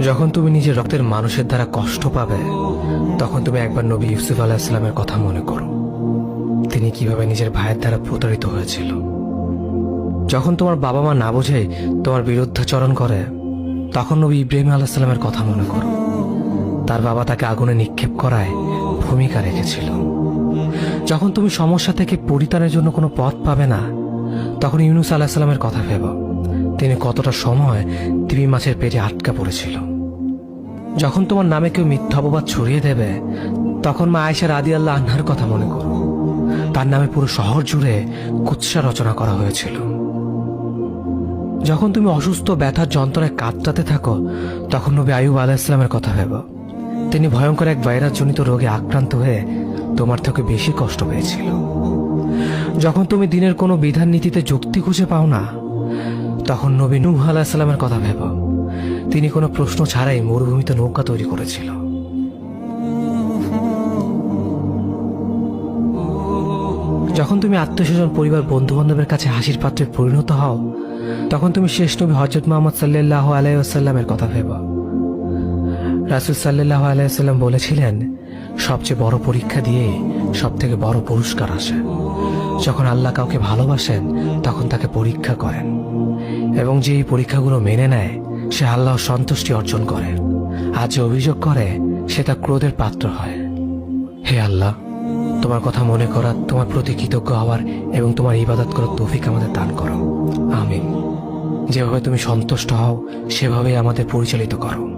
যখন তুমি নিজের রক্তের মানুষের দ্বারা কষ্ট পাবে, তখন তুমি একবার নবী ইউসুফ আলাইহিস সালামের কথা মনে করো। তিনি কিভাবে নিজের ভাইয়ের দ্বারা প্রতারিত হয়েছিল। যখন তোমার বাবা মা না বুঝেই তোমার বিরুদ্ধাচরণ করে, তখন নবী ইব্রাহিম আলাইহিস সালামের কথা মনে করো। তার বাবা তাকে আগুনে নিক্ষেপ করায় ভূমিকা রেখেছিল। যখন তুমি সমস্যা থেকে পরিত্রাণের জন্য কোনো পথ পাবে না, তখন ইউনুস আলাইহিস সালামের কথা ভেবো। তিনি কতটা সময় তিমি মাছের পেটে আটকা পড়েছিল। যখন তোমার নামে কেউ মিথ্যা অপবাদ ছড়িয়ে দেবে, তখন মা আয়েশা রাদিয়াল্লাহু আনহার কথা মনে করো। তার নামে পুরো শহর জুড়ে কুৎসা রচনা করা হয়েছিল। যখন তুমি অসুস্থ ব্যথার যন্ত্রণায় কাতরাতে থাকো, তখন নবী আইয়ুব আলাইহিস সালামের কথা ভেবো। তিনি ভয়ঙ্কর এক ভাইরাসজনিত রোগে আক্রান্ত হয়ে তোমার থেকে বেশি কষ্ট পেয়েছিল। যখন তুমি দিনের কোনো বিধান নীতিতে যুক্তি খুঁজে পাও না, তখন নবী নূহ আলাইহিস সালামের কথা ভেবো। তিনি কোনো প্রশ্ন ছাড়াই মরুভূমিতে নৌকা তৈরি করেছিল। যখন তুমি আত্মীয়স্বজন, পরিবার, বন্ধু বান্ধবের কাছে হাসির পাত্রে পরিণত হও, তখন তুমি শেষ নবী হযরত মুহাম্মদ সাল্লাল্লাহু আলাইহি ওয়াসাল্লামের কথা ভেবো। রাসূল সাল্লাল্লাহু আলাইহি ওয়াসাল্লাম বলেছিলেন, সবচেয়ে বড় পরীক্ষা দিয়ে সবথেকে বড় পুরস্কার আসে। যখন আল্লাহ কাউকে ভালোবাসেন, তখন তাকে পরীক্ষা করেন, এবং যে এই পরীক্ষাগুলো মেনে নেয়, সে আল্লাহর সন্তুষ্টি অর্জন করে। আর যে অভিযোগ করে, সে তার ক্রোধের পাত্র হয়। হে আল্লাহ, তোমার কথা মনে করা, তোমার প্রতি কৃতজ্ঞ হওয়ার এবং তোমার ইবাদত করার তৌফিক আমাদের দান করো। আমিন। যেভাবে তুমি সন্তুষ্ট হও, সেভাবেই আমাদের পরিচালিত করো।